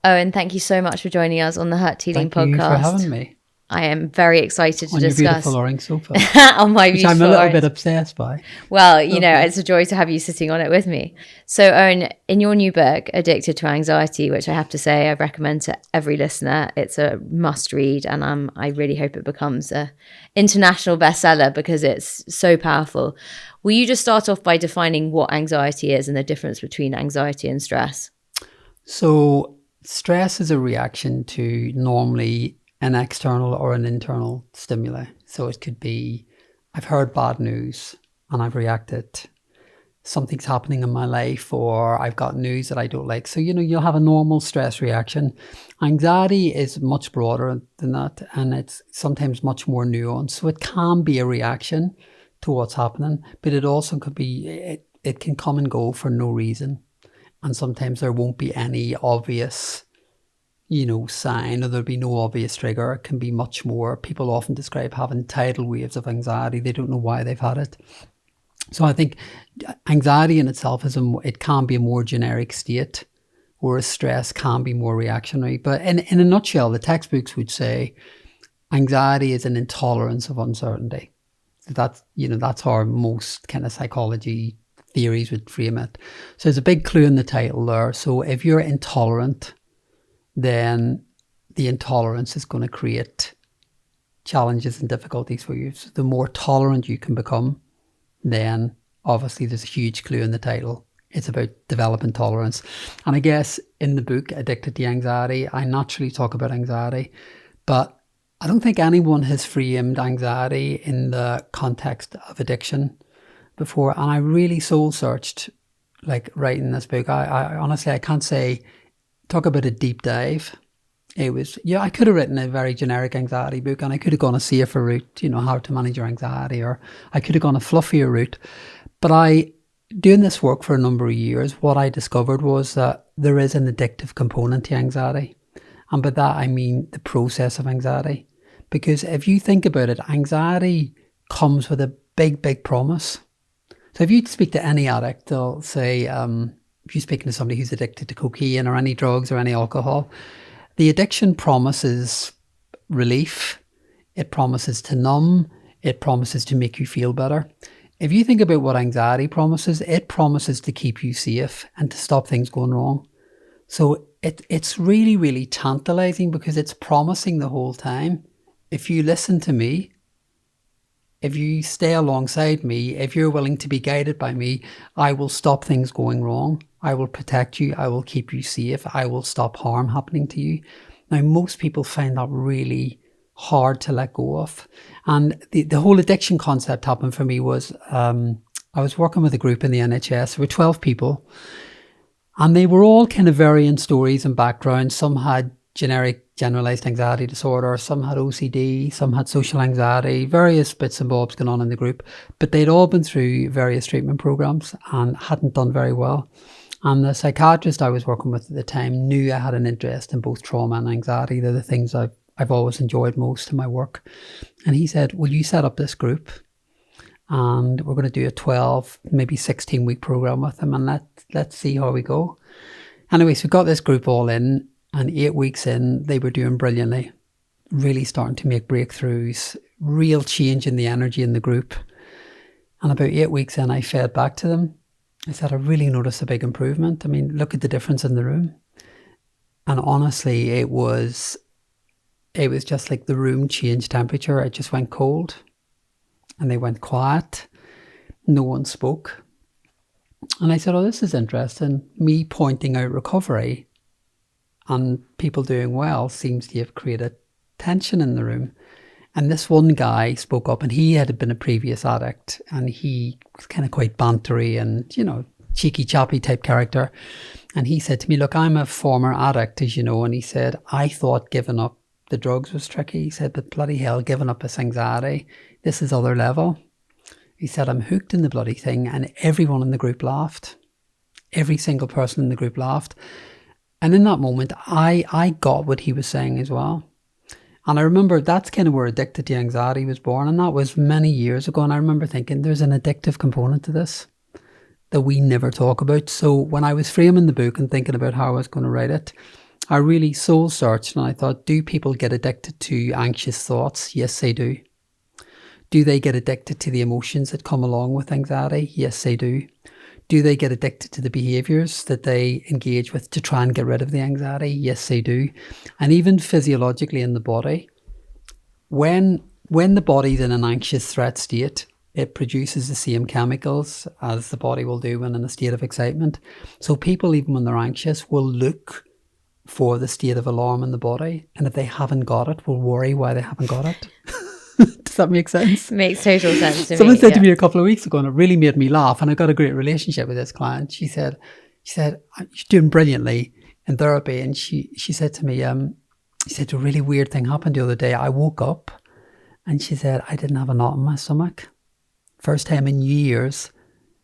Owen, thank you so much for joining us on the Hurt Healing Thank you podcast. for having me. I am very excited to On your discuss beautiful orange sofa, on my which beautiful I'm a little orange- bit obsessed by. Well, it's a joy to have you sitting on it with me. So, Owen, in your new book, Addicted to Anxiety, which I have to say I recommend to every listener, it's a must read, and I really hope it becomes a international bestseller because it's so powerful. Will you just start off by defining what anxiety is and the difference between anxiety and stress? So stress is a reaction to normally an external or an internal stimuli. So it could be, I've heard bad news and I've reacted. Something's happening in my life, or I've got news that I don't like. So, you'll have a normal stress reaction. Anxiety is much broader than that, and it's sometimes much more nuanced. So it can be a reaction to what's happening, but it also could be, it can come and go for no reason. And sometimes there won't be any obvious, sign, or there'll be no obvious trigger. It can be much more. People often describe having tidal waves of anxiety. They don't know why they've had it. So I think anxiety in itself it can be a more generic state, whereas stress can be more reactionary. But in a nutshell, the textbooks would say anxiety is an intolerance of uncertainty. That's how most kind of psychology theories would frame it. So there's a big clue in the title there. So if you're intolerant, then the intolerance is going to create challenges and difficulties for you. So the more tolerant you can become, then obviously there's a huge clue in the title. It's about developing tolerance. And I guess in the book, Addicted to Anxiety, I naturally talk about anxiety, but I don't think anyone has framed anxiety in the context of addiction before. And I really soul searched, like writing this book. I honestly, I can't say, talk about a deep dive. It was, I could have written a very generic anxiety book, and I could have gone a safer route, how to manage your anxiety, or I could have gone a fluffier route. But doing this work for a number of years, what I discovered was that there is an addictive component to anxiety. And by that, I mean the process of anxiety. Because if you think about it, anxiety comes with a big, big promise. So if you speak to any addict, they'll say, if you're speaking to somebody who's addicted to cocaine or any drugs or any alcohol, the addiction promises relief. It promises to numb. It promises to make you feel better. If you think about what anxiety promises, it promises to keep you safe and to stop things going wrong. So it's really, really tantalizing because it's promising the whole time. If you listen to me, if you stay alongside me, if you're willing to be guided by me, I will stop things going wrong. I will protect you. I will keep you safe. I will stop harm happening to you. Now, most people find that really hard to let go of. And the whole addiction concept happened for me was, I was working with a group in the NHS. There were 12 people, and they were all kind of varying stories and backgrounds. Some had generalized anxiety disorder, some had OCD, some had social anxiety, various bits and bobs going on in the group. But they'd all been through various treatment programs and hadn't done very well. And the psychiatrist I was working with at the time knew I had an interest in both trauma and anxiety. They're the things I've always enjoyed most in my work. And he said, will you set up this group? And we're going to do a 12, maybe 16-week program with them, and let's see how we go. Anyway, so we got this group all in, and 8 weeks in, they were doing brilliantly, really starting to make breakthroughs, real change in the energy in the group. And about 8 weeks in, I fed back to them. I said, I really noticed a big improvement. I mean, look at the difference in the room. And honestly, it was just like the room changed temperature. It just went cold. And they went quiet. No one spoke. And I said, oh, this is interesting. Me pointing out recovery and people doing well seems to have created tension in the room. And this one guy spoke up, and he had been a previous addict, and he was kind of quite bantery and, cheeky chappy type character. And he said to me, look, I'm a former addict, as you know. And he said, I thought giving up the drugs was tricky. He said, but bloody hell, giving up this anxiety, this is other level. He said, I'm hooked in the bloody thing. And everyone in the group laughed. Every single person in the group laughed. And in that moment, I got what he was saying as well. And I remember that's kind of where Addicted to Anxiety was born. And that was many years ago. And I remember thinking there's an addictive component to this that we never talk about. So when I was framing the book and thinking about how I was going to write it, I really soul searched and I thought, do people get addicted to anxious thoughts? Yes, they do. Do they get addicted to the emotions that come along with anxiety? Yes, they do. Do they get addicted to the behaviors that they engage with to try and get rid of the anxiety? Yes, they do. And even physiologically in the body, when the body's in an anxious threat state, it produces the same chemicals as the body will do when in a state of excitement. So people, even when they're anxious, will look for the state of alarm in the body. And if they haven't got it, will worry why they haven't got it. Does that make sense? Makes total sense to me. Someone said to me a couple of weeks ago, and it really made me laugh, and I got a great relationship with this client. She said, you're doing brilliantly in therapy. And she said to me, she said, a really weird thing happened the other day. I woke up and she said, I didn't have a knot in my stomach. First time in years.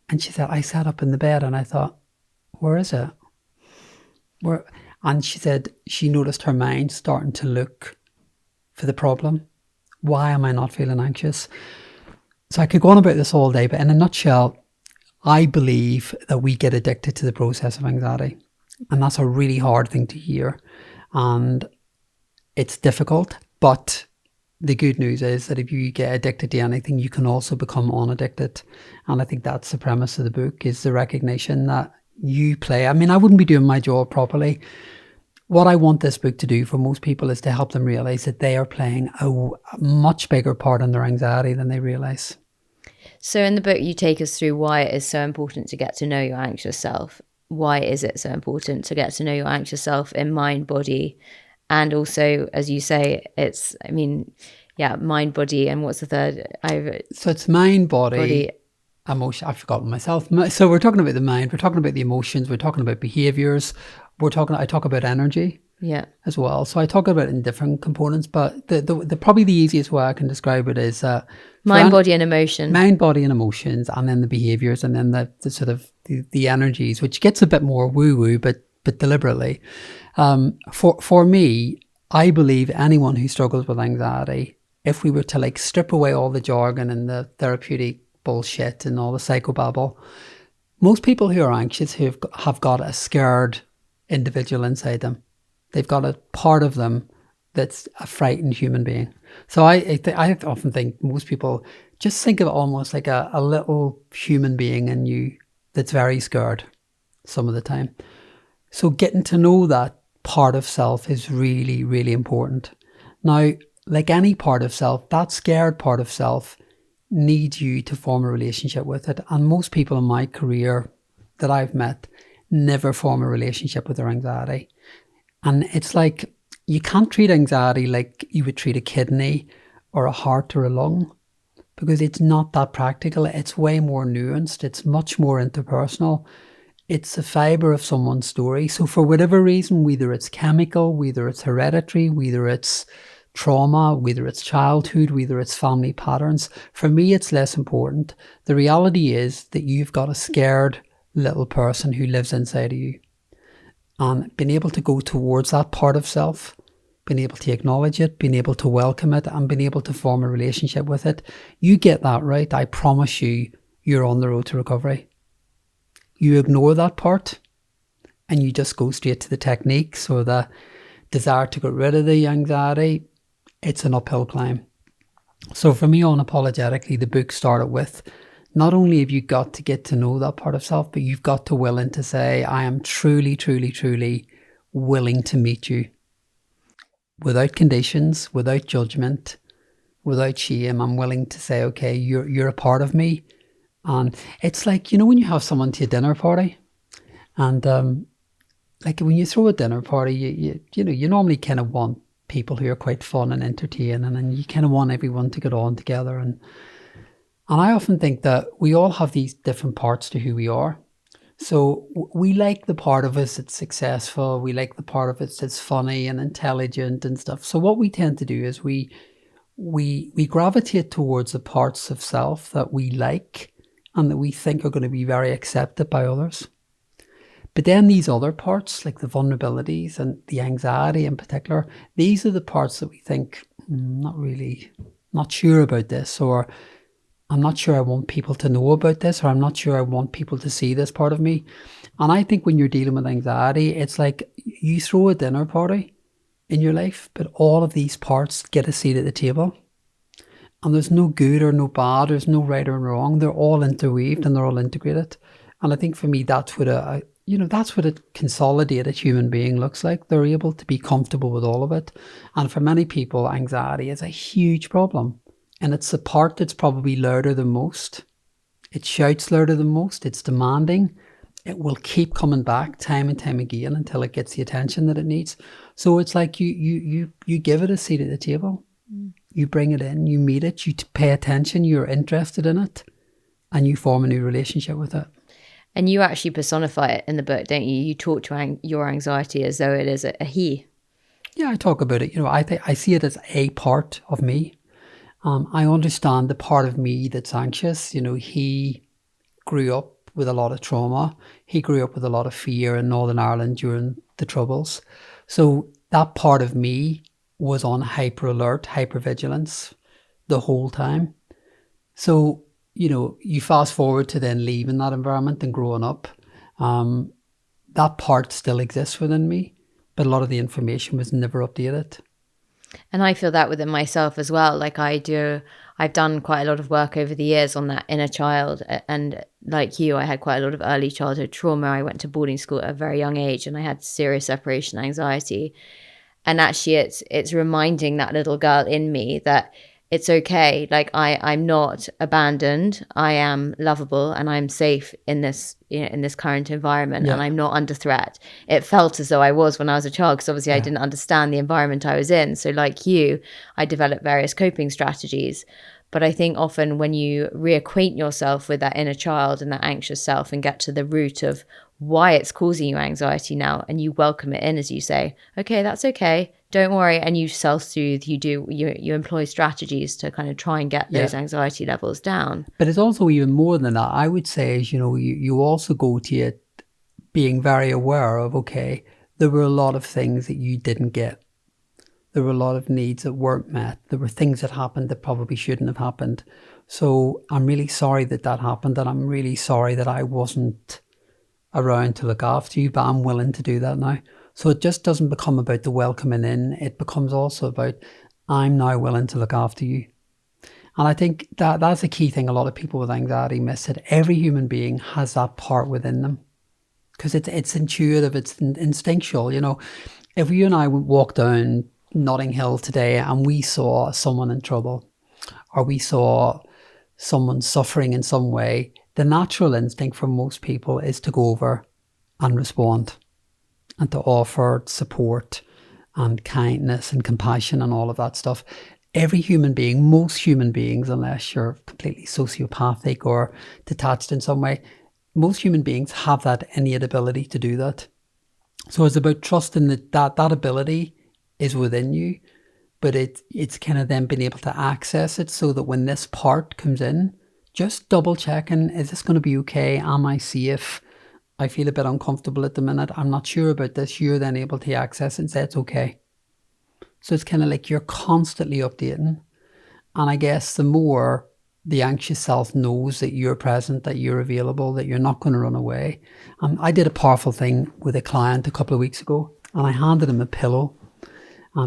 And she said, I sat up in the bed and I thought, where is it? Where? And she said she noticed her mind starting to look for the problem. Why am I not feeling anxious? So I could go on about this all day, but in a nutshell, I believe that we get addicted to the process of anxiety. And that's a really hard thing to hear. And it's difficult, but the good news is that if you get addicted to anything, you can also become unaddicted. And I think that's the premise of the book, is the recognition that you play. I mean, I wouldn't be doing my job properly. What I want this book to do for most people is to help them realize that they are playing a much bigger part in their anxiety than they realize. So in the book, you take us through why it is so important to get to know your anxious self. Why is it so important to get to know your anxious self in mind, body, and also, as you say, it's, I mean, yeah, mind, body, and what's the third? So it's mind, body, emotion. I've forgotten myself. So we're talking about the mind, we're talking about the emotions, we're talking about behaviors, I talk about energy as well. So I talk about it in different components, but the probably the easiest way I can describe it is mind, body, and emotion. Mind, body, and emotions, and then the behaviors, and then the sort of the energies, which gets a bit more woo-woo, but deliberately. For me, I believe anyone who struggles with anxiety, if we were to like strip away all the jargon and the therapeutic bullshit and all the psychobabble, most people who are anxious have got a scared individual inside them. They've got a part of them that's a frightened human being. So I often think most people just think of it almost like a little human being in you that's very scared some of the time. So getting to know that part of self is really, really important. Now, like any part of self, that scared part of self needs you to form a relationship with it. And most people in my career that I've met never form a relationship with their anxiety. And it's like, you can't treat anxiety like you would treat a kidney or a heart or a lung, because it's not that practical. It's way more nuanced. It's much more interpersonal. It's the fibre of someone's story. So for whatever reason, whether it's chemical, whether it's hereditary, whether it's trauma, whether it's childhood, whether it's family patterns, for me, it's less important. The reality is that you've got a scared little person who lives inside of you. And being able to go towards that part of self, being able to acknowledge it, being able to welcome it, and being able to form a relationship with it, you get that right, I promise you, you're on the road to recovery. You ignore that part and you just go straight to the techniques or the desire to get rid of the anxiety, it's an uphill climb. So for me, unapologetically, the book started with, not only have you got to get to know that part of self, but you've got to willing to say, I am truly, truly, truly willing to meet you. Without conditions, without judgment, without shame, I'm willing to say, okay, you're a part of me. And it's like, you know, when you have someone to a dinner party, and like when you throw a dinner party, you know, you normally kind of want people who are quite fun and entertaining, and you kind of want everyone to get on together. And I often think that we all have these different parts to who we are. So we like the part of us that's successful. We like the part of us that's funny and intelligent and stuff. So what we tend to do is we gravitate towards the parts of self that we like and that we think are going to be very accepted by others. But then these other parts, like the vulnerabilities and the anxiety in particular, these are the parts that we think, not sure about this, or I'm not sure I want people to know about this, or I'm not sure I want people to see this part of me. And I think when you're dealing with anxiety, it's like you throw a dinner party in your life, but all of these parts get a seat at the table. And there's no good or no bad, there's no right or wrong. They're all interweaved and they're all integrated. And I think for me, that's what that's what a consolidated human being looks like. They're able to be comfortable with all of it. And for many people, anxiety is a huge problem. And it's the part that's probably louder than most. It shouts louder than most. It's demanding. It will keep coming back time and time again until it gets the attention that it needs. So it's like you give it a seat at the table. You bring it in, you meet it, you pay attention, you're interested in it, and you form a new relationship with it. And you actually personify it in the book, don't you? You talk to your anxiety as though it is a he. Yeah, I talk about it. I see it as a part of me. I understand the part of me that's anxious. He grew up with a lot of trauma. He grew up with a lot of fear in Northern Ireland during the Troubles. So that part of me was on hyper alert, hypervigilance the whole time. So, you fast forward to then leaving that environment and growing up. That part still exists within me, but a lot of the information was never updated. And I feel that within myself as well. Like I've done quite a lot of work over the years on that inner child. And like you, I had quite a lot of early childhood trauma. I went to boarding school at a very young age and I had serious separation anxiety. And actually it's reminding that little girl in me that it's okay. Like I'm not abandoned. I am lovable and I'm safe in this, in this current environment, and I'm not under threat. It felt as though I was when I was a child, because obviously I didn't understand the environment I was in. So like you, I developed various coping strategies. But I think often when you reacquaint yourself with that inner child and that anxious self and get to the root of why it's causing you anxiety now, and you welcome it in, as you say, okay, that's okay, don't worry, and you self-soothe, you employ strategies to kind of try and get those anxiety levels down. But it's also even more than that. I would say is, you also go to it being very aware of, okay, there were a lot of things that you didn't get. There were a lot of needs that weren't met. There were things that happened that probably shouldn't have happened. So I'm really sorry that happened, and I'm really sorry that I wasn't around to look after you, but I'm willing to do that now. So it just doesn't become about the welcoming in. It becomes also about, I'm now willing to look after you. And I think that's a key thing a lot of people with anxiety miss, that every human being has that part within them. Because it's intuitive, it's instinctual. If you and I walked down Notting Hill today and we saw someone in trouble, or we saw someone suffering in some way, the natural instinct for most people is to go over and respond and to offer support and kindness and compassion and all of that stuff. Every human being, most human beings, unless you're completely sociopathic or detached in some way, most human beings have that innate ability to do that. So it's about trusting that ability is within you, but it's kind of then being able to access it, so that when this part comes in, just double checking, is this going to be okay? Am I safe? I feel a bit uncomfortable at the minute. I'm not sure about this. You're then able to access it and say it's okay. So it's kind of like you're constantly updating. And I guess the more the anxious self knows that you're present, that you're available, that you're not going to run away. I did a powerful thing with a client a couple of weeks ago, and I handed him a pillow.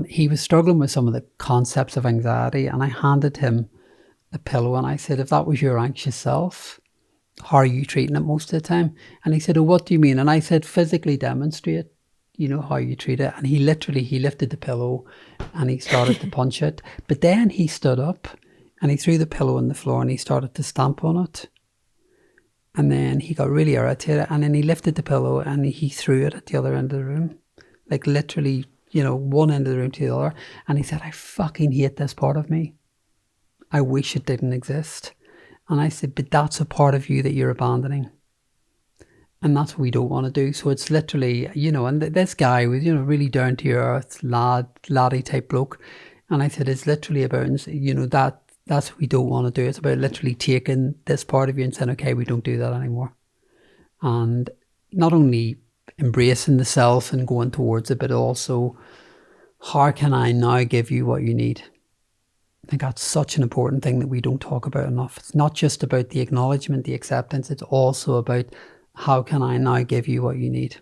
He was struggling with some of the concepts of anxiety, and I handed him a pillow and I said, if that was your anxious self, how are you treating it most of the time? And he said, oh, what do you mean? And I said, physically demonstrate, how you treat it. And he lifted the pillow and he started to punch it. But then he stood up and he threw the pillow on the floor and he started to stamp on it. And then he got really irritated, and then he lifted the pillow and he threw it at the other end of the room. Like literally, one end of the room to the other. And he said, I fucking hate this part of me. I wish it didn't exist. And I said, but that's a part of you that you're abandoning. And that's what we don't want to do. So it's literally, and this guy was, really down to earth, laddie type bloke. And I said, it's literally about, that's what we don't want to do. It's about literally taking this part of you and saying, okay, we don't do that anymore. And not only embracing the self and going towards it, but also, how can I now give you what you need? I think that's such an important thing that we don't talk about enough. It's not just about the acknowledgement, the acceptance. It's also about how can I now give you what you need?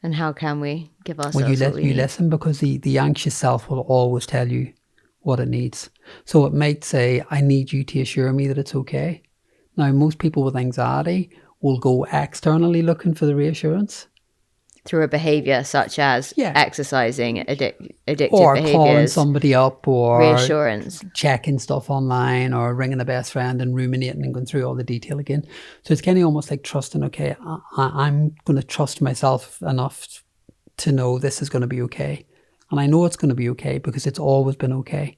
And how can we give Well, ourselves what we need? listen, because the anxious self will always tell you what it needs. So it might say, I need you to assure me that it's okay. Now, most people with anxiety will go externally looking for the reassurance. Through a behavior such as exercising, addictive or behaviors. calling somebody up, or reassurance. checking stuff online, or ringing a best friend and ruminating and going through all the detail again. So it's kind of almost like trusting, okay, I'm going to trust myself enough to know this is going to be okay. And I know it's going to be okay because it's always been okay.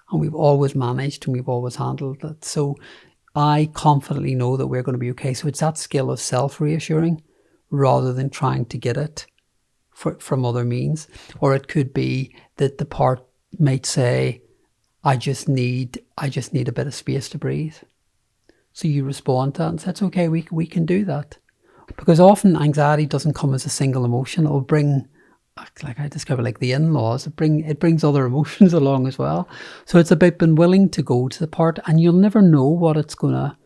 And we've always managed and we've always handled it. So I confidently know that we're going to be okay. So it's that skill of self-reassuring rather than trying to get it from other means. Or it could be that the part might say, I just need a bit of space to breathe. So you respond to that and say, it's okay, we can do that. Because often anxiety doesn't come as a single emotion. It'll bring, like I describe it, like the in-laws, it brings other emotions along as well. So it's about being willing to go to the part, and you'll never know what it's gonna.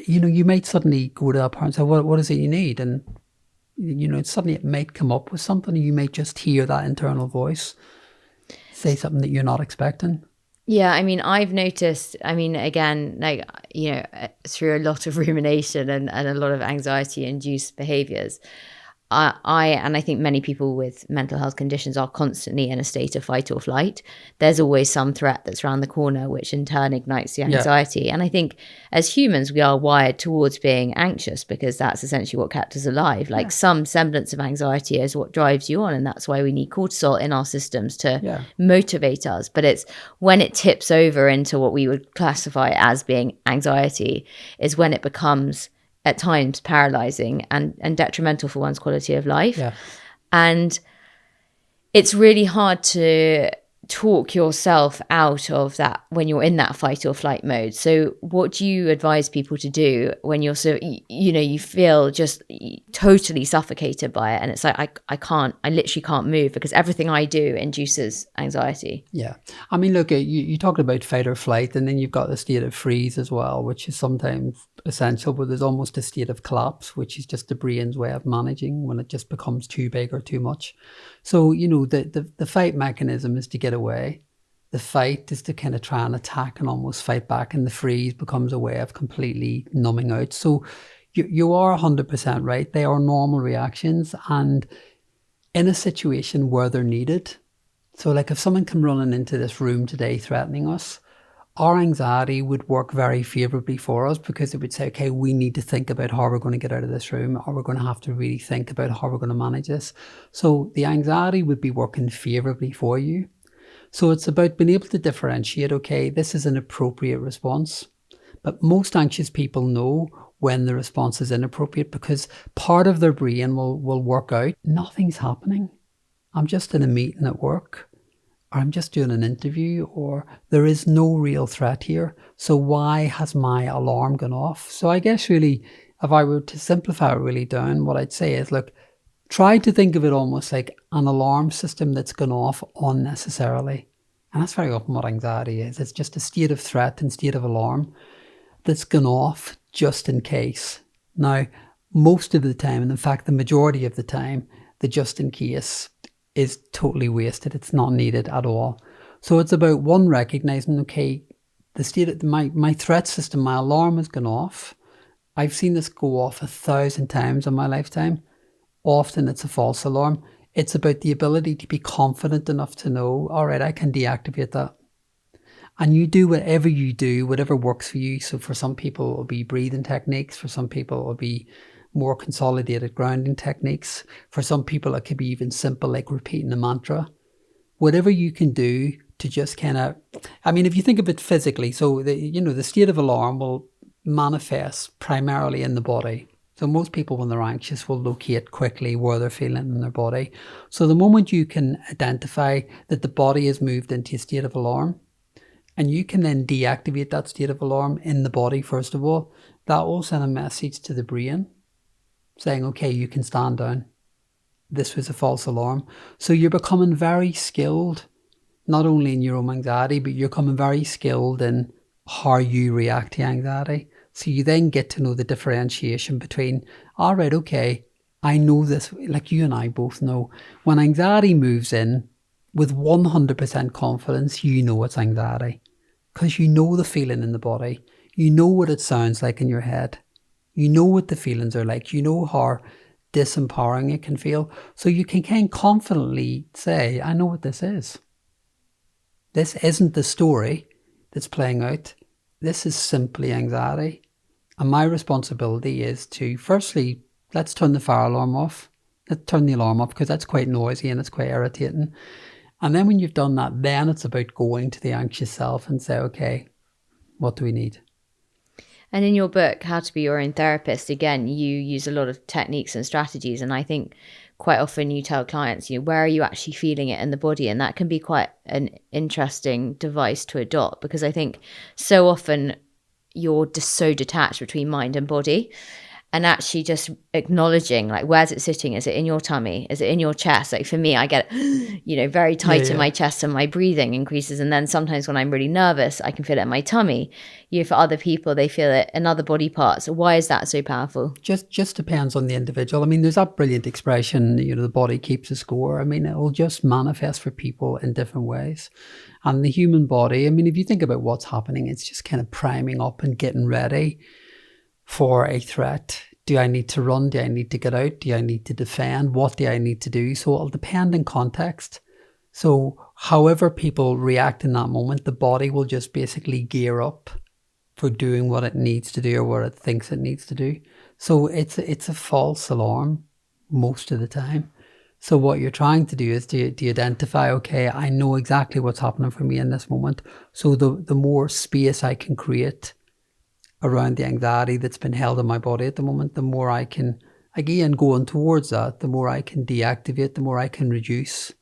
You might suddenly go to that part and say, what is it you need? And suddenly it might come up with something. You might just hear that internal voice say something that you're not expecting. Yeah, I mean, I've noticed, again, through a lot of rumination and a lot of anxiety-induced behaviors, I think many people with mental health conditions are constantly in a state of fight or flight. There's always some threat that's around the corner, which in turn ignites the anxiety. Yeah. And I think as humans, we are wired towards being anxious because that's essentially what kept us alive. Like some semblance of anxiety is what drives you on. And that's why we need cortisol in our systems to motivate us. But it's when it tips over into what we would classify as being anxiety is when it becomes at times paralyzing and detrimental for one's quality of life. Yeah. And it's really hard to talk yourself out of that when you're in that fight or flight mode. So what do you advise people to do when you're you feel just totally suffocated by it, and it's like I literally can't move because everything I do induces anxiety? Yeah. I mean, look, you talked about fight or flight, and then you've got the state of freeze as well, which is sometimes essential, but there's almost a state of collapse, which is just the brain's way of managing when it just becomes too big or too much. So, the fight mechanism is to get away. The fight is to kind of try and attack and almost fight back, and the freeze becomes a way of completely numbing out. So you are 100% right. They are normal reactions, and in a situation where they're needed. So like if someone came running into this room today threatening us, our anxiety would work very favorably for us because it would say, okay, we need to think about how we're going to get out of this room, or we're going to have to really think about how we're going to manage this. So the anxiety would be working favorably for you. So it's about being able to differentiate, okay, this is an appropriate response. But most anxious people know when the response is inappropriate because part of their brain will work out, nothing's happening. I'm just in a meeting at work, or I'm just doing an interview, or there is no real threat here. So why has my alarm gone off? So I guess really, if I were to simplify it really down, what I'd say is, look, try to think of it almost like an alarm system that's gone off unnecessarily. And that's very often what anxiety is. It's just a state of threat and state of alarm that's gone off just in case. Now, most of the time, and in fact, the majority of the time, the just in case is totally wasted. It's not needed at all. So it's about one, recognizing, okay, the state of my threat system, my alarm has gone off. I've seen this go off 1,000 times in my lifetime. Often it's a false alarm. It's about the ability to be confident enough to know, all right, I can deactivate that. And you do whatever you do, whatever works for you. So for some people, it'll be breathing techniques. For some people, it'll be more consolidated grounding techniques. For some people, it could be even simple, like repeating a mantra. Whatever you can do to just kind of, if you think of it physically, so the state of alarm will manifest primarily in the body. So most people, when they're anxious, will locate quickly where they're feeling in their body. So the moment you can identify that the body has moved into a state of alarm, and you can then deactivate that state of alarm in the body, first of all, that will send a message to the brain saying, okay, you can stand down. This was a false alarm. So you're becoming very skilled not only in your own anxiety, but you're becoming very skilled in how you react to anxiety. So you then get to know the differentiation between, all right, okay, I know this, like you and I both know, when anxiety moves in with 100% confidence, you know it's anxiety because you know the feeling in the body. You know what it sounds like in your head. You know what the feelings are like. You know how disempowering it can feel. So you can confidently say, I know what this is. This isn't the story that's playing out. This is simply anxiety. And my responsibility is to, firstly, let's turn the fire alarm off. Let's turn the alarm off because that's quite noisy and it's quite irritating. And then when you've done that, then it's about going to the anxious self and say, okay, what do we need? And in your book, How to Be Your Own Therapist, again, you use a lot of techniques and strategies. And I think quite often you tell clients, where are you actually feeling it in the body? And that can be quite an interesting device to adopt, because I think so often you're just so detached between mind and body. And actually just acknowledging, like, where's it sitting? Is it in your tummy? Is it in your chest? Like for me, I get, very tight in my chest and my breathing increases. And then sometimes when I'm really nervous, I can feel it in my tummy. For other people, they feel it in other body parts. Why is that so powerful? Just depends on the individual. I mean, there's that brilliant expression, the body keeps a score. I mean, it'll just manifest for people in different ways. And the human body, I mean, if you think about what's happening, it's just kind of priming up and getting ready for a threat. Do I need to run? Do I need to get out? Do I need to defend? What do I need to do? So it'll depend in context. So however people react in that moment, the body will just basically gear up for doing what it needs to do or what it thinks it needs to do. So it's a false alarm most of the time. So what you're trying to do is to identify, okay, I know exactly what's happening for me in this moment. So the more space I can create around the anxiety that's been held in my body at the moment, the more I can, again, going towards that, the more I can deactivate, the more I can reduce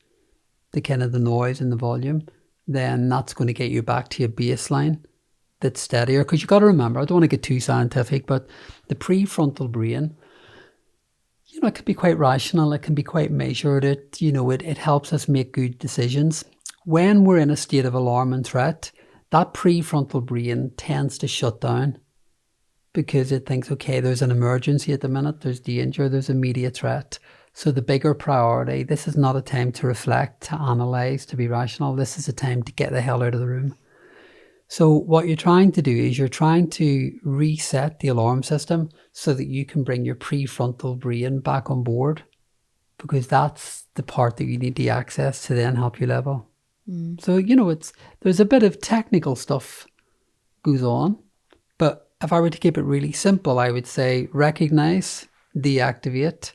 the kind of the noise and the volume, then that's going to get you back to your baseline that's steadier. Because you got to remember, I don't want to get too scientific, but the prefrontal brain, it can be quite rational, it can be quite measured, it helps us make good decisions. When we're in a state of alarm and threat, that prefrontal brain tends to shut down because it thinks, okay, there's an emergency at the minute, there's danger, there's immediate threat. So the bigger priority, this is not a time to reflect, to analyse, to be rational. This is a time to get the hell out of the room. So what you're trying to do is you're trying to reset the alarm system so that you can bring your prefrontal brain back on board, because that's the part that you need the access to then help you level. So, there's a bit of technical stuff goes on, but if I were to keep it really simple, I would say recognize, deactivate,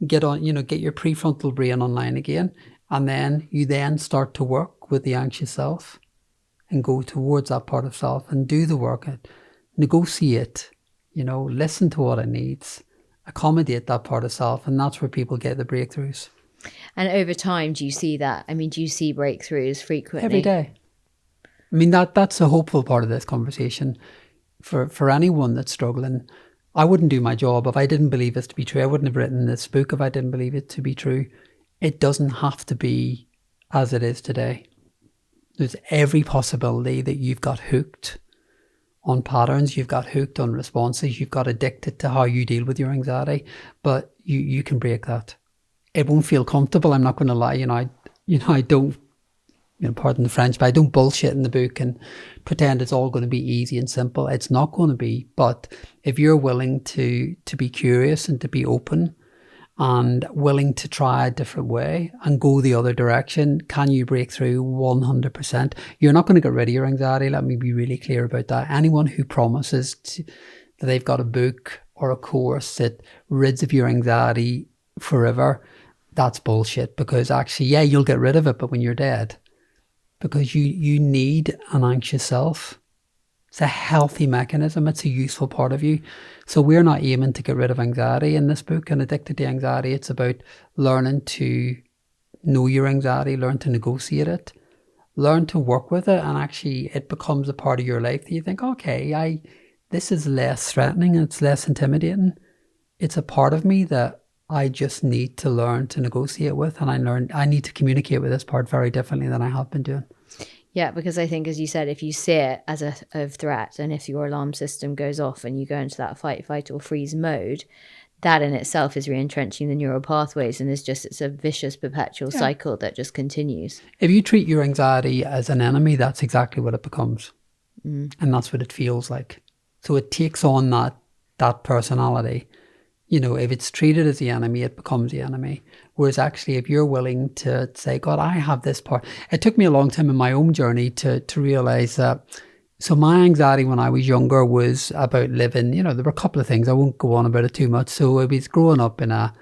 get your prefrontal brain online again, and then you then start to work with the anxious self and go towards that part of self and do the work, negotiate, listen to what it needs, accommodate that part of self, and that's where people get the breakthroughs. And over time, do you see that? I mean, do you see breakthroughs frequently? Every day. I mean, that's the hopeful part of this conversation. For anyone that's struggling, I wouldn't do my job if I didn't believe this to be true. I wouldn't have written this book if I didn't believe it to be true. It doesn't have to be as it is today. There's every possibility that you've got hooked on patterns, you've got hooked on responses, you've got addicted to how you deal with your anxiety, but you can break that. It won't feel comfortable, I'm not going to lie. I don't, pardon the French, but I don't bullshit in the book and pretend it's all going to be easy and simple. It's not going to be. But if you're willing to be curious and to be open and willing to try a different way and go the other direction, can you break through? 100%. You're not going to get rid of your anxiety. Let me be really clear about that. Anyone who promises that they've got a book or a course that rids of your anxiety forever, that's bullshit. Because actually, yeah, you'll get rid of it, but when you're dead, because you need an anxious self. It's a healthy mechanism. It's a useful part of you. So we're not aiming to get rid of anxiety in this book and Addicted to Anxiety. It's about learning to know your anxiety, learn to negotiate it, learn to work with it, and actually it becomes a part of your life that you think, okay, this is less threatening and it's less intimidating. It's a part of me that I just need to learn to negotiate with, and I need to communicate with this part very differently than I have been doing. Yeah, because I think, as you said, if you see it as a threat, and if your alarm system goes off and you go into that fight, fight or freeze mode, that in itself is re-entrenching the neural pathways, and it's a vicious perpetual cycle that just continues. If you treat your anxiety as an enemy, that's exactly what it becomes. And that's what it feels like. So it takes on that personality. You know, if it's treated as the enemy, it becomes the enemy. Whereas actually, if you're willing to say, God, I have this part. It took me a long time in my own journey to realize that. So my anxiety when I was younger was about living, you know, there were a couple of things. I won't go on about it too much. So it was growing up in a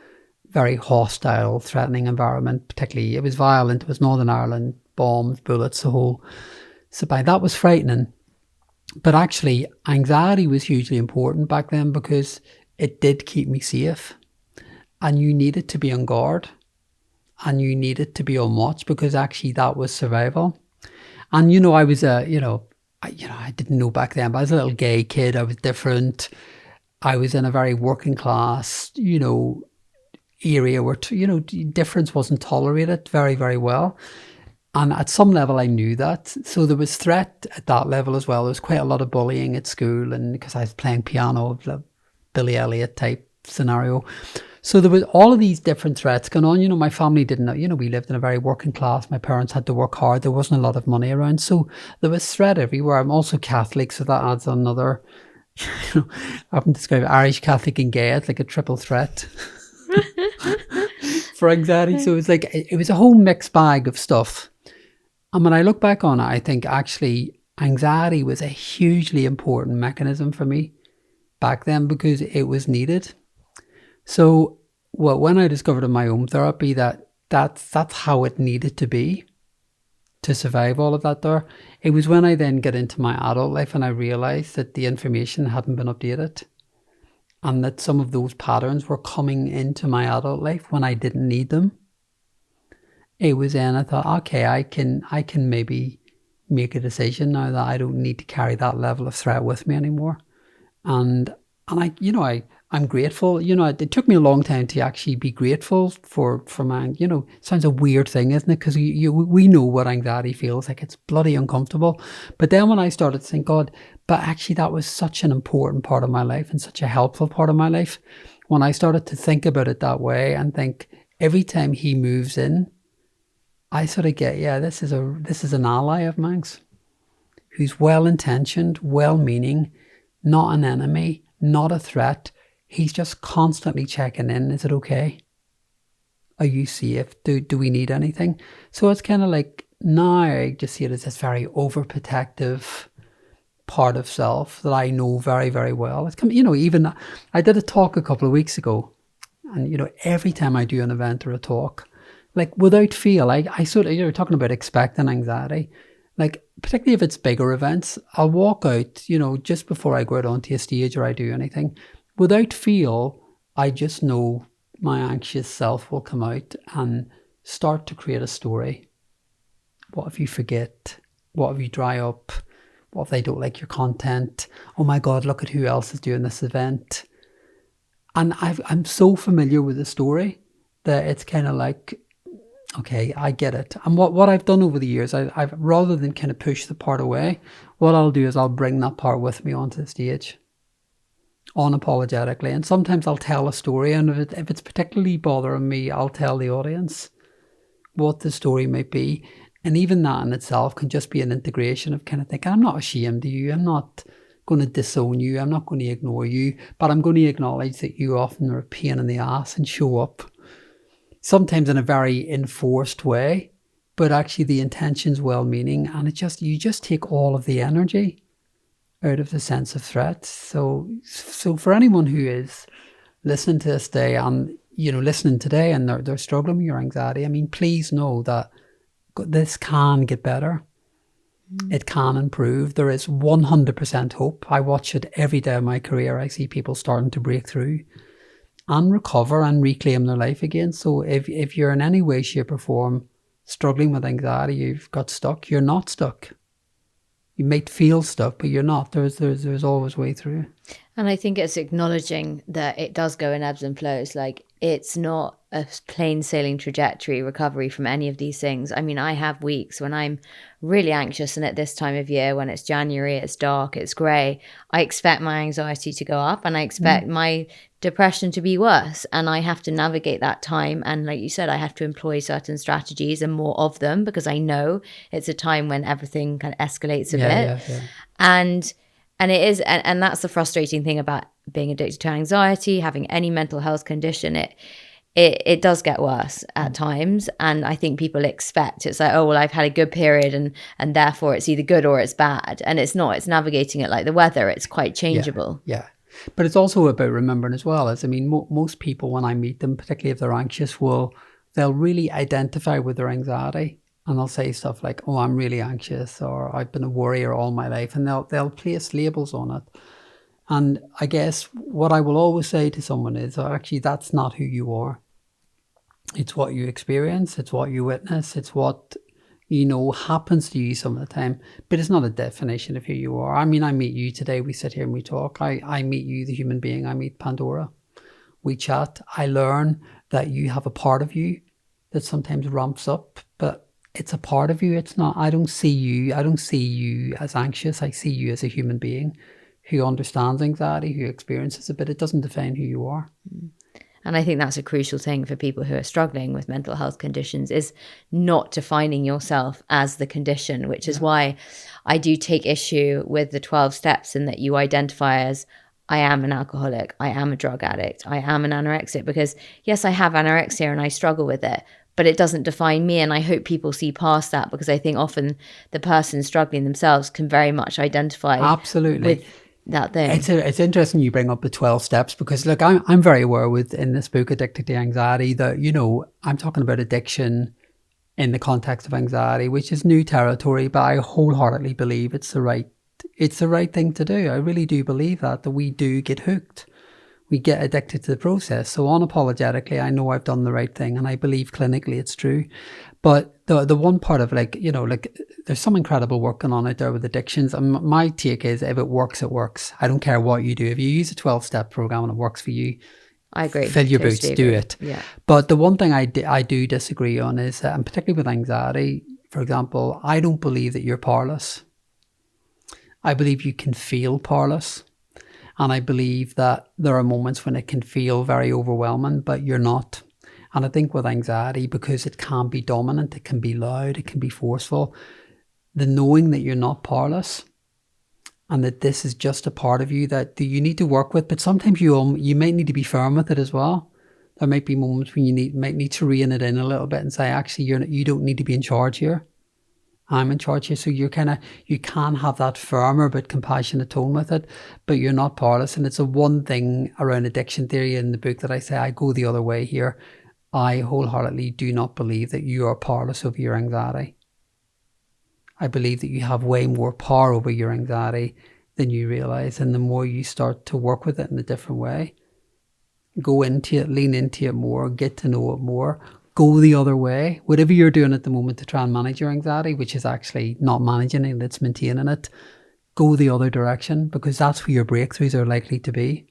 very hostile, threatening environment, particularly it was violent. It was Northern Ireland, bombs, bullets, the whole. So that was frightening. But actually, anxiety was hugely important back then because it did keep me safe, and you needed to be on guard, and you needed to be on watch, because actually that was survival. And you know, I was I didn't know back then, but I was a little gay kid. I was different. I was in a very working class, area where difference wasn't tolerated very, very well. And at some level, I knew that. So there was threat at that level as well. There was quite a lot of bullying at school, and because I was playing piano, Billy Elliot type scenario. So there was all of these different threats going on. You know, my family didn't know, we lived in a very working class. My parents had to work hard. There wasn't a lot of money around. So there was threat everywhere. I'm also Catholic, so that adds another, I haven't described Irish, Catholic and gay. It's like a triple threat for anxiety. So it was a whole mixed bag of stuff. And when I look back on it, I think actually anxiety was a hugely important mechanism for me back then because it was needed. So when I discovered in my own therapy that's how it needed to be to survive all of that there, it was when I then get into my adult life and I realised that the information hadn't been updated and that some of those patterns were coming into my adult life when I didn't need them. It was then I thought, okay, I can maybe make a decision now that I don't need to carry that level of threat with me anymore. And I'm grateful. It took me a long time to actually be grateful for my, it sounds a weird thing, isn't it? Because we know what anxiety feels like. It's bloody uncomfortable. But then when I started to think, God, but actually that was such an important part of my life and such a helpful part of my life. When I started to think about it that way and think every time he moves in, I sort of get, this is an ally of mine who's well-intentioned, well-meaning, not an enemy, not a threat. He's just constantly checking in. Is it okay? Are you safe? Do we need anything? So it's kind of like, now I just see it as this very overprotective part of self that I know very, very well. It's even I did a talk a couple of weeks ago, and every time I do an event or a talk, like without fail, I sort of, you're talking about expecting anxiety, like particularly if it's bigger events, I'll walk out, just before I go out onto a stage or I do anything, without fail, I just know my anxious self will come out and start to create a story. What if you forget? What if you dry up? What if they don't like your content? Oh my God, look at who else is doing this event. And I'm so familiar with the story that it's kind of like, okay, I get it. And what I've done over the years, I've rather than kind of push the part away, what I'll do is I'll bring that part with me onto the stage, unapologetically. And sometimes I'll tell a story, and if it's particularly bothering me, I'll tell the audience what the story might be. And even that in itself can just be an integration of kind of thinking, I'm not ashamed of you. I'm not going to disown you. I'm not going to ignore you. But I'm going to acknowledge that you often are a pain in the ass and show up. Sometimes in a very enforced way, but actually the intention's well-meaning, and you just take all of the energy out of the sense of threat. So for anyone who is listening to this day and listening today and they're struggling with your anxiety, I mean, please know that this can get better. It can improve. There is 100% hope. I watch it every day of my career. I see people starting to break through and recover and reclaim their life again. So if you're in any way, shape or form struggling with anxiety, you've got stuck, you're not stuck. You might feel stuck, but you're not. There's always way through. And I think it's acknowledging that it does go in ebbs and flows. Like it's not a plain sailing trajectory recovery from any of these things. I mean, I have weeks when I'm really anxious, and at this time of year, when it's January, it's dark, it's grey, I expect my anxiety to go up, and I expect my depression to be worse, and I have to navigate that time. And like you said, I have to employ certain strategies and more of them, because I know it's a time when everything kind of escalates a bit. And it is, and that's the frustrating thing about being addicted to anxiety, having any mental health condition. It does get worse at times, and I think people expect it's like, oh well, I've had a good period, and therefore it's either good or it's bad, and it's not. It's navigating it like the weather. It's quite changeable. Yeah. But it's also about remembering as well. As I mean, most people, when I meet them, particularly if they're anxious, they'll really identify with their anxiety. And they'll say stuff like, oh, I'm really anxious, or I've been a worrier all my life. And they'll place labels on it. And I guess what I will always say to someone is, oh, actually, that's not who you are. It's what you experience. It's what you witness. It's what, happens to you some of the time. But it's not a definition of who you are. I mean, I meet you today. We sit here and we talk. I meet you, the human being. I meet Pandora. We chat. I learn that you have a part of you that sometimes ramps up, but it's a part of you. It's not, I don't see you as anxious. I see you as a human being who understands anxiety, who experiences it, but it doesn't define who you are. And I think that's a crucial thing for people who are struggling with mental health conditions, is not defining yourself as the condition, which is why I do take issue with the 12 steps, in that you identify as, I am an alcoholic, I am a drug addict, I am an anorexic, because yes, I have anorexia and I struggle with it, but it doesn't define me. And I hope people see past that, because I think often the person struggling themselves can very much identify with that thing. It's interesting you bring up the 12 steps, because look, I'm very aware in this book, Addicted to Anxiety, that, I'm talking about addiction in the context of anxiety, which is new territory, but I wholeheartedly believe it's the right thing to do. I really do believe that we do get hooked. We get addicted to the process. So unapologetically, I know I've done the right thing, and I believe clinically it's true. But the one part of there's some incredible work going on out there with addictions. And my take is, if it works, it works. I don't care what you do. If you use a 12-step program and it works for you, I agree. Fill your boots, do it. Yeah. But the one thing I do disagree on is, and particularly with anxiety, for example, I don't believe that you're powerless. I believe you can feel powerless. And I believe that there are moments when it can feel very overwhelming, but you're not. And I think with anxiety, because it can be dominant, it can be loud, it can be forceful, the knowing that you're not powerless and that this is just a part of you that you need to work with, but sometimes you might need to be firm with it as well. There might be moments when you might need to rein it in a little bit and say, actually, you don't need to be in charge here. I'm in charge here. So you can have that firmer but compassionate tone with it, but you're not powerless. And it's a one thing around addiction theory in the book that I say I go the other way here. I wholeheartedly do not believe that you are powerless over your anxiety. I believe that you have way more power over your anxiety than you realize. And the more you start to work with it in a different way, go into it, lean into it more, get to know it more, go the other way. Whatever you're doing at the moment to try and manage your anxiety, which is actually not managing it, it's maintaining it, go the other direction, because that's where your breakthroughs are likely to be.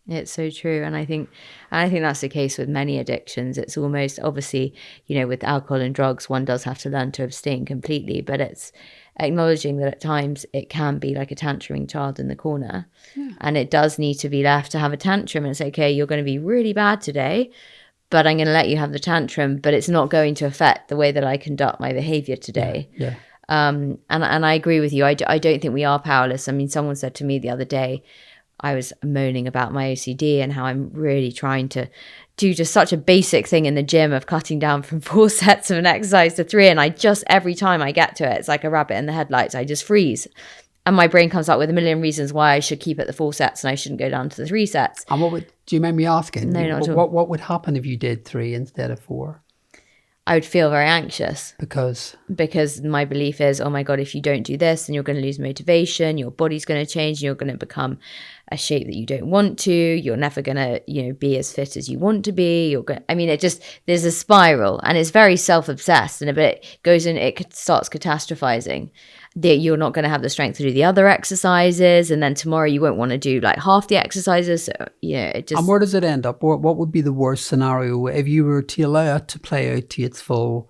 It's so true. And I think that's the case with many addictions. It's almost, obviously, with alcohol and drugs, one does have to learn to abstain completely, but it's acknowledging that at times it can be like a tantruming child in the corner. And it does need to be left to have a tantrum and say, okay, you're going to be really bad today, but I'm going to let you have the tantrum, but it's not going to affect the way that I conduct my behavior today. And I agree with you. I don't think we are powerless. I mean, someone said to me the other day, I was moaning about my OCD and how I'm really trying to do just such a basic thing in the gym of cutting down from 4 sets of an exercise to 3. And I just, every time I get to it, it's like a rabbit in the headlights. I just freeze. And my brain comes up with a million reasons why I should keep at the 4 sets and I shouldn't go down to the 3 sets. And do you mind me asking? No, not at all. What would happen if you did 3 instead of 4? I would feel very anxious. Because my belief is, oh my God, if you don't do this, then you're going to lose motivation, your body's going to change, you're going to become a shape that you don't want to, you're never going to, be as fit as you want to be. There's a spiral, and it's very self-obsessed, and it starts catastrophizing. you're not going to have the strength to do the other exercises, and then tomorrow you won't want to do like half the exercises. So yeah, it just. And where does it end up? What would be the worst scenario if you were to allow it to play out to its full?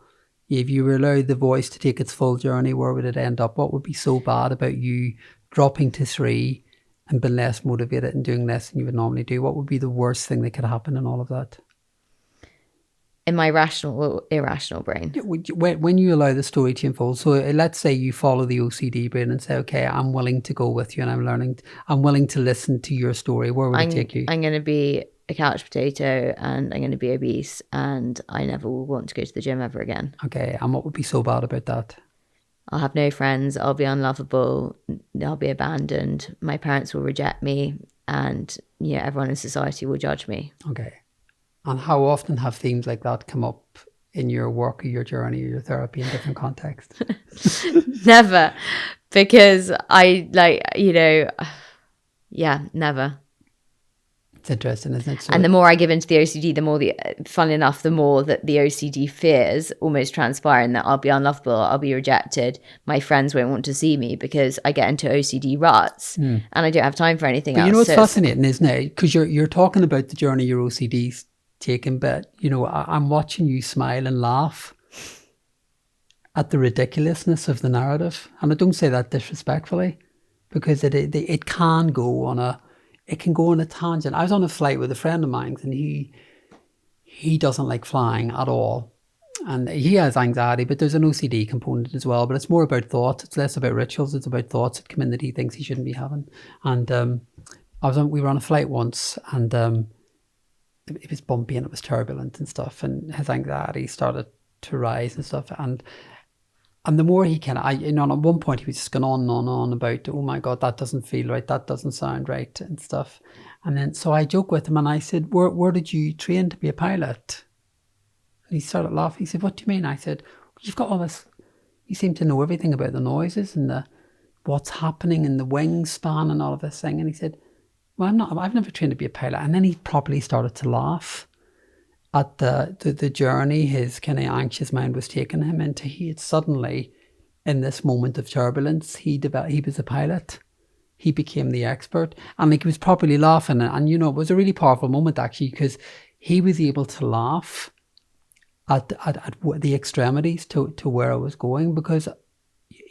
If you were allowed the voice to take its full journey, where would it end up? What would be so bad about you dropping to 3 and being less motivated and doing less than you would normally do? What would be the worst thing that could happen in all of that? In my rational or irrational brain. When you allow the story to unfold, so let's say you follow the OCD brain and say, okay, I'm willing to go with you and I'm willing to listen to your story. Where would it take you? I'm going to be a couch potato and I'm going to be obese and I never will want to go to the gym ever again. Okay, and what would be so bad about that? I'll have no friends, I'll be unlovable, I'll be abandoned, my parents will reject me, and everyone in society will judge me. Okay. And how often have themes like that come up in your work or your journey or your therapy in different contexts? Never, because never. It's interesting, isn't it? So and the more I give into the OCD, the more funnily enough, the more that the OCD fears almost transpiring that I'll be unlovable, I'll be rejected, my friends won't want to see me because I get into OCD ruts and I don't have time for anything else. You know what's fascinating, isn't it? Because you're talking about the journey your OCD's taken, but I'm watching you smile and laugh at the ridiculousness of the narrative, and I don't say that disrespectfully, because it can go on a tangent. I was on a flight with a friend of mine, and he doesn't like flying at all, and he has anxiety, but there's an OCD component as well. But it's more about thoughts. It's less about rituals. It's about thoughts that come in that he thinks he shouldn't be having. And we were on a flight once, and it was bumpy and it was turbulent and stuff, and his anxiety started to rise and stuff, and the more he at one point he was just going on and on about, oh my God, that doesn't feel right, that doesn't sound right and stuff. And then so I joked with him and I said, where did you train to be a pilot? And he started laughing. He said, what do you mean? I said, you've got all this, you seem to know everything about the noises and what's happening in the wingspan and all of this thing. And he said, well, I've never trained to be a pilot. And then he probably started to laugh at the journey his kind of anxious mind was taking him into. He had suddenly, in this moment of turbulence, he was a pilot. He became the expert. And he was probably laughing. And it was a really powerful moment, actually, because he was able to laugh at the extremities to where I was going, because,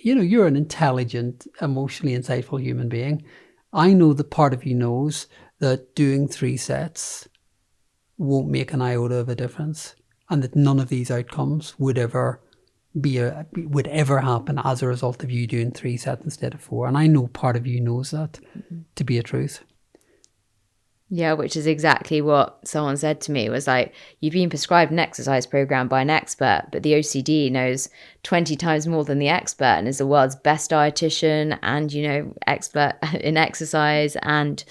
you're an intelligent, emotionally insightful human being. I know that part of you knows that doing 3 sets won't make an iota of a difference, and that none of these outcomes would ever happen as a result of you doing 3 sets instead of 4. And I know part of you knows that to be a truth. Yeah, which is exactly what someone said to me, was like, you've been prescribed an exercise program by an expert, but the OCD knows 20 times more than the expert and is the world's best dietitian and, expert in exercise. And,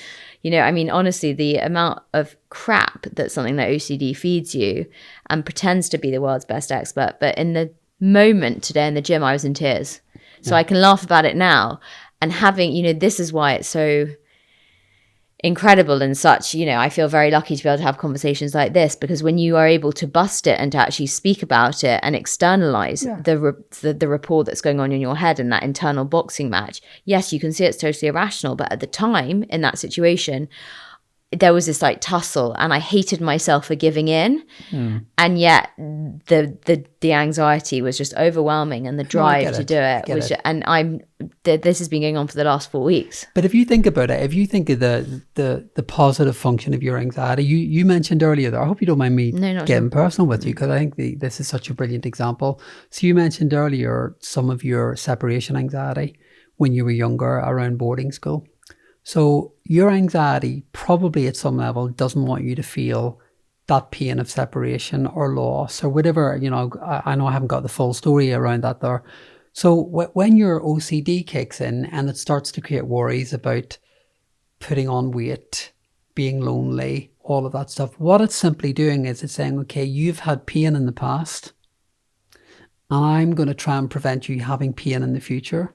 honestly, the amount of crap that something like OCD feeds you and pretends to be the world's best expert. But in the moment today in the gym, I was in tears. So I can laugh about it now. And having, this is why it's so incredible and such, I feel very lucky to be able to have conversations like this, because when you are able to bust it and to actually speak about it and externalize the rapport that's going on in your head and that internal boxing match, yes, you can see it's totally irrational, but at the time in that situation there was this like tussle and I hated myself for giving in, and yet the anxiety was just overwhelming and the drive to do it was and this has been going on for the last 4 weeks. But if you think about it, if you think of the positive function of your anxiety, you mentioned earlier there, I hope you don't mind me getting personal with you, because I think this is such a brilliant example. So you mentioned earlier some of your separation anxiety when you were younger around boarding school. So your anxiety probably at some level doesn't want you to feel that pain of separation or loss or whatever. I know I haven't got the full story around that there. So when your OCD kicks in and it starts to create worries about putting on weight, being lonely, all of that stuff, what it's simply doing is it's saying, okay, you've had pain in the past and I'm going to try and prevent you having pain in the future.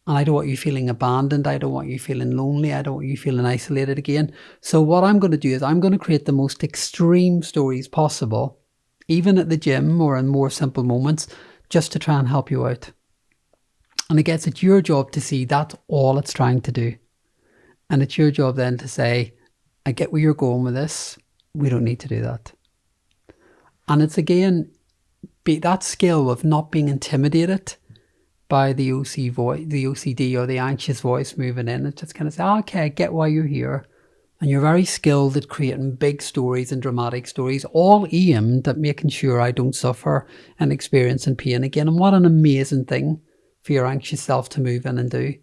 And I don't want you feeling abandoned. I don't want you feeling lonely. I don't want you feeling isolated again. So what I'm going to do is I'm going to create the most extreme stories possible, even at the gym or in more simple moments, just to try and help you out. And I guess it's your job to see that's all it's trying to do. And it's your job then to say, I get where you're going with this. We don't need to do that. And it's again, that skill of not being intimidated by the OCD or the anxious voice moving in. It's just kind of say, okay, I get why you're here. And you're very skilled at creating big stories and dramatic stories, all aimed at making sure I don't suffer and experience in pain again. And what an amazing thing for your anxious self to move in and do.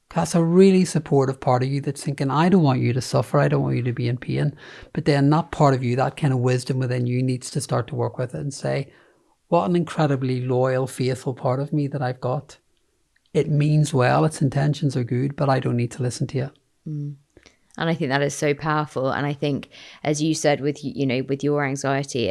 That's a really supportive part of you that's thinking, I don't want you to suffer. I don't want you to be in pain. But then that part of you, that kind of wisdom within you, needs to start to work with it and say, what an incredibly loyal, faithful part of me that I've got. It means well, its intentions are good, but I don't need to listen to you. Mm. And I think that is so powerful. And I think, as you said, with your anxiety,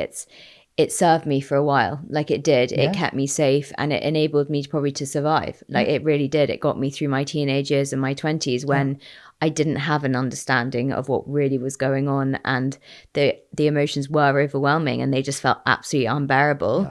it served me for a while. Like it did. Yeah. It kept me safe and it enabled me probably to survive. Like it really did. It got me through my teenage years and my 20s when I didn't have an understanding of what really was going on, and the emotions were overwhelming and they just felt absolutely unbearable. Yeah.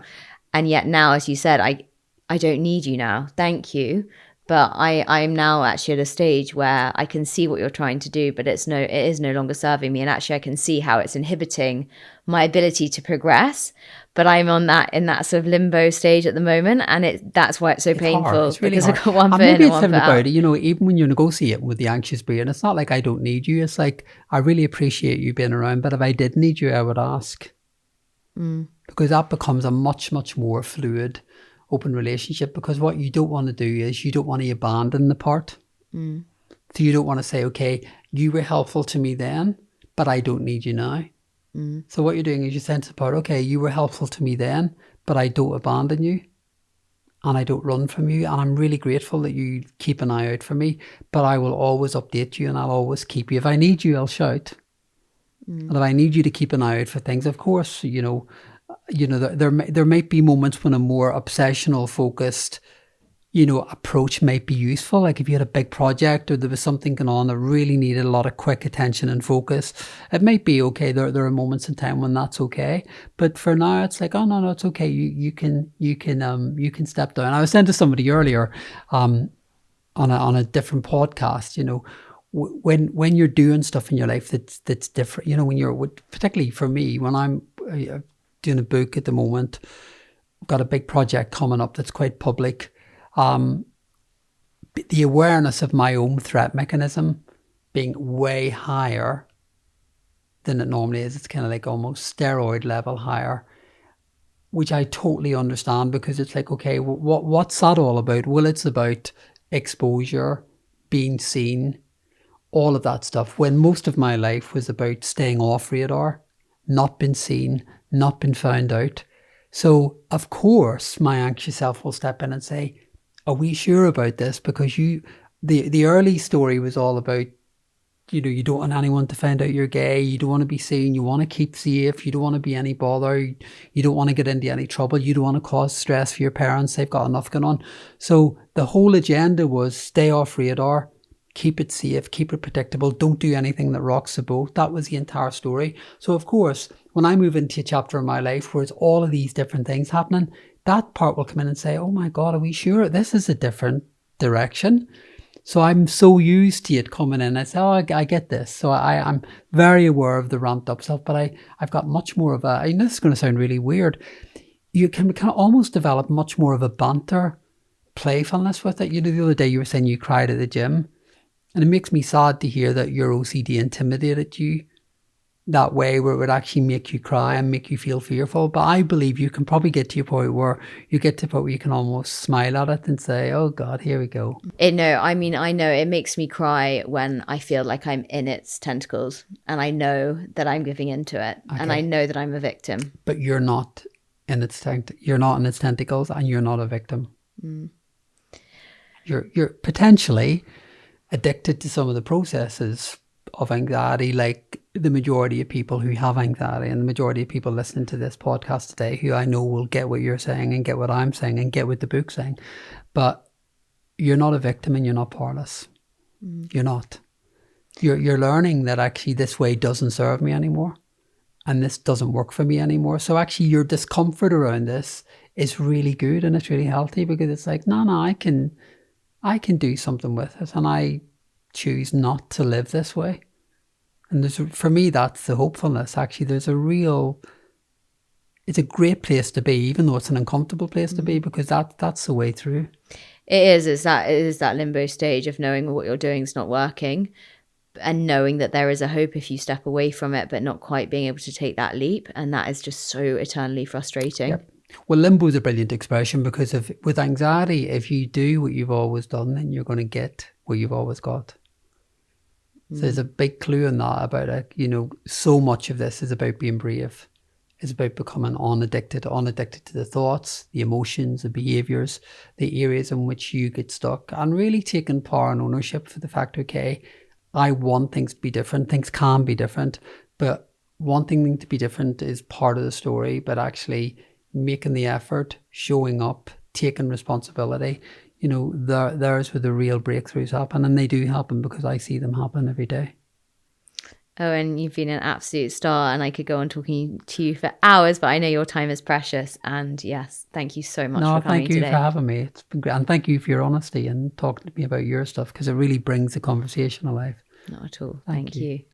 And yet now, as you said, I don't need you now. Thank you. But I'm now actually at a stage where I can see what you're trying to do, but it is no longer serving me. And actually I can see how it's inhibiting my ability to progress. But I'm in that sort of limbo stage at the moment. And that's why it's so painful. It's really because hard. I've got one foot in and one foot out. About it, even when you're negotiating with the anxious brain, it's not like I don't need you. It's like, I really appreciate you being around, but if I did need you, I would ask. Because that becomes a much, much more fluid, open relationship, because what you don't want to do is you don't want to abandon the part. So you don't want to say, okay, you were helpful to me then, but I don't need you now. So what you're doing is you sense apart, okay, you were helpful to me then, but I don't abandon you and I don't run from you. And I'm really grateful that you keep an eye out for me, but I will always update you and I'll always keep you. If I need you, I'll shout. And if I need you to keep an eye out for things, of course, there might be moments when a more obsessional focused, approach might be useful. Like if you had a big project or there was something going on that really needed a lot of quick attention and focus, it might be okay. There are moments in time when that's okay. But for now, it's like, oh no, it's okay. You can step down. I was saying to somebody earlier, on a different podcast, when you're doing stuff in your life that's different, when you're, particularly for me, when I'm doing a book at the moment, I've got a big project coming up that's quite public. The awareness of my own threat mechanism being way higher than it normally is. It's kind of like almost steroid level higher, which I totally understand, because it's like, okay, what's that all about? Well, it's about exposure, being seen, all of that stuff, when most of my life was about staying off radar, not been seen, not been found out. So of course my anxious self will step in and say, are we sure about this? Because the early story was all about, you don't want anyone to find out you're gay, you don't want to be seen, you want to keep safe, you don't want to be any bother, you don't want to get into any trouble, you don't want to cause stress for your parents, they've got enough going on. So the whole agenda was stay off radar, keep it safe, keep it predictable, don't do anything that rocks the boat. That was the entire story. So of course, when I move into a chapter in my life where it's all of these different things happening, that part will come in and say, oh my God, are we sure this is a different direction? So I'm so used to it coming in. I say, oh, I get this. So I'm very aware of the ramped up stuff, but I've got much more of this is going to sound really weird. You can kind of almost develop much more of a banter, playfulness with it. The other day you were saying you cried at the gym. And it makes me sad to hear that your OCD intimidated you that way, where it would actually make you cry and make you feel fearful. But I believe you can probably get to a point where you can almost smile at it and say, oh God, here we go. I know it makes me cry when I feel like I'm in its tentacles and I know that I'm giving into it. Okay. And I know that I'm a victim. But you're not in its tentacles and you're not a victim. You're potentially addicted to some of the processes of anxiety, like the majority of people who have anxiety, and the majority of people listening to this podcast today, who I know will get what you're saying and get what I'm saying and get what the book's saying. But you're not a victim and you're not powerless. You're not. You're learning that actually this way doesn't serve me anymore and this doesn't work for me anymore. So actually your discomfort around this is really good and it's really healthy, because it's like, no, I can do something with it, and I choose not to live this way. And for me, that's the hopefulness. Actually, it's a great place to be, even though it's an uncomfortable place to be, because that's the way through. It is that limbo stage of knowing what you're doing is not working, and knowing that there is a hope if you step away from it, but not quite being able to take that leap. And that is just so eternally frustrating. Yep. Well, limbo is a brilliant expression, because with anxiety, if you do what you've always done, then you're going to get what you've always got. So there's a big clue in that about it. You know, so much of this is about being brave. It's about becoming unaddicted to the thoughts, the emotions, the behaviors, the areas in which you get stuck, and really taking power and ownership for the fact, okay, I want things to be different. Things can be different, but wanting them to be different is part of the story, but actually making the effort, showing up, taking responsibility, you know, there's where the real breakthroughs happen, and they do happen because I see them happen every day. Owen, you've been an absolute star, and I could go on talking to you for hours, but I know your time is precious. And yes, thank you so much for coming today. No, thank you for having me. It's been great. And thank you for your honesty and talking to me about your stuff, because it really brings the conversation alive. Not at all. Thank you.